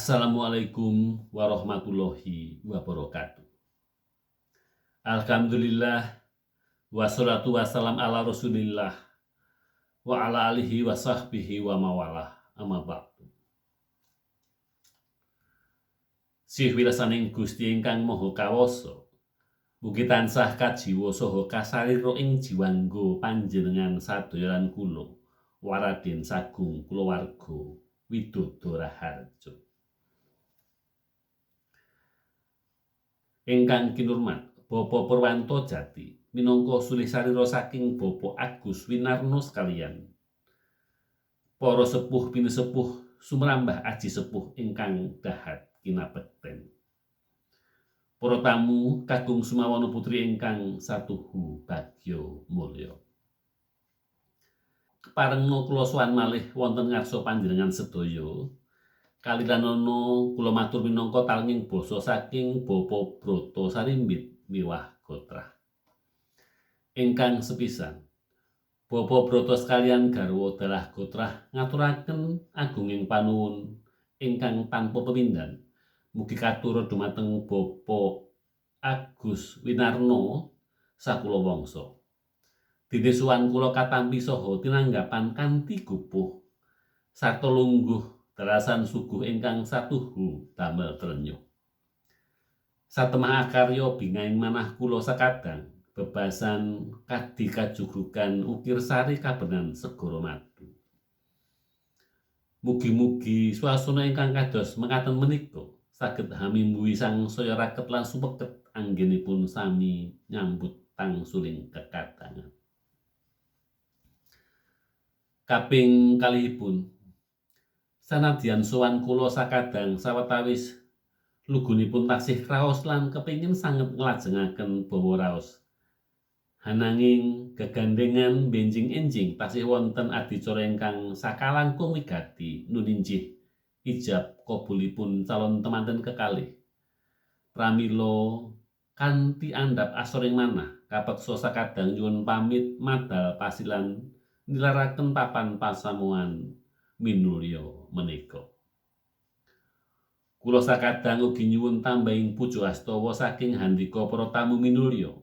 Assalamualaikum warahmatullahi wabarakatuh. Alhamdulillah, wassalatu wassalam ala rasulillah, wa ala alihi wa sahbihi wa mawalah, amma ba'du. Sih wirasaning Gusti ingkang Maha Kawasa, mugi tansah kajiwa saha kasarira ing jiwangga panjenengan sadaya lan kula, Waradin sagung kulawarga Widodo Raharja. Ingkang kinurmat Bapak Purwanto Jati minangka sulih sarira saking Bapak Agus Winarno sekalian, para sepuh pinesepuh sumrambah aji sepuh ingkang dahat kinabekten, para tamu kagung sumawana putri ingkang satuhu bagya mulya. Keparengna kula sowan malih wonten ngarsa panjenengan sedaya. Kalilanana kula matur minangka talenging basa saking Bapak Broto Sarimbit miwah Gotrah. Ingkang sepisan, Bapak Broto sekalian garwa dalah Gotrah ngaturaken agunging panuwun ingkang tanpa pemindhan mugi katurut dumateng Bapak Agus Winarno sakula wangsa. Dene suwan kula katampi saha tinanggapan kanthi gupuh sarta lungguh dalasan suguh ingkang satuhu damel trenyuh. Satemah akarya bingaing manah kula sakadang bebasan kadi kajugrugan ukir sari kabenan segara madu. Mugi-mugi swasana ingkang kados mekaten menika saged hamimbuhi sangsaya raket lan supeket anggenipun sami nyambut tangsuling kekadangan. Kaping kalihipun, sanadyan sowan kula sakadang sawetawis lugunipun taksih kraos lan kepingin sanget nglajengaken bawa raos. Hananging gegandhengan benjing-enjing tasih wonten adicara ingkang sakalangkung wigati nuninjih ijab kabulipun calon temanten kekalih. Pramila kanthi andhap asoring manah kapeksa sakadang nyuwun pamit madal pasilan nilaraken papan pasamuan minulya menika. Kula sakadang ugi nyuwun tambahing puja astawa saking handika para tamu minulya.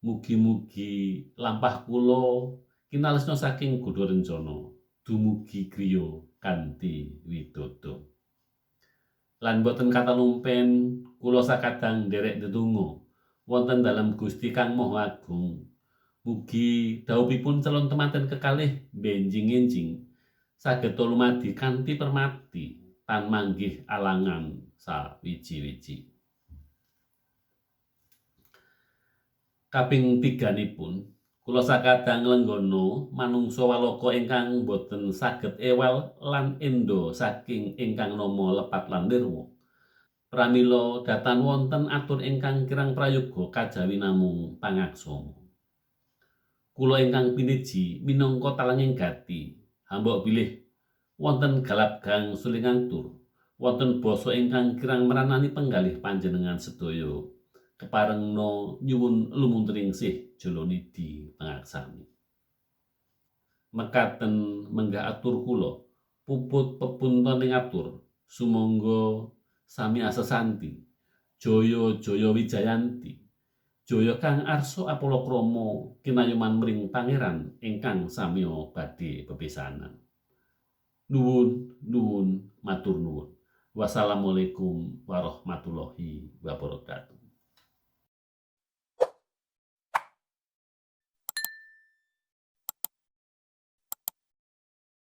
Mugi-mugi lampah kula kinalesna saking Gudha Rencana dumugi griya kanthi widodo. Lan boten katanumpen kula sakadang nderek ndedonga wonten dalem Gusti Kang Maha Agung. Mugi dhawuhipun calon temanten kekalih benjing-enjing saged lumadi kanthi permati tan manggih alangan sawiji-wiji. Kaping tiganipun kula sakadang nglenggana manungsa waloka ingkang boten saged ewel lan endo saking ingkang nama lepat lan nirwa. Pramila datan wonten atur ingkang kirang prayoga kajawi namung pangaksama. Kula ingkang piniji minangka talenging gati hamba bilih wonten galap gang sulingang tur, wonten basa ingkang kirang meranani penggalih panjenengan sedaya. Keparengna nyuwun lumunturing sih Jalonidi pangaksami. Mekaten menggah atur kula puput pepuntoning atur sumangga sami asesanti. Jaya-jaya Wijayanti. Jaya Kang Arsa Apalakrama kinayoman mring pangeran ingkang samya badhe bepisanan. Nuwun, matur nuwun. Wassalamualaikum warahmatullahi wabarakatuh.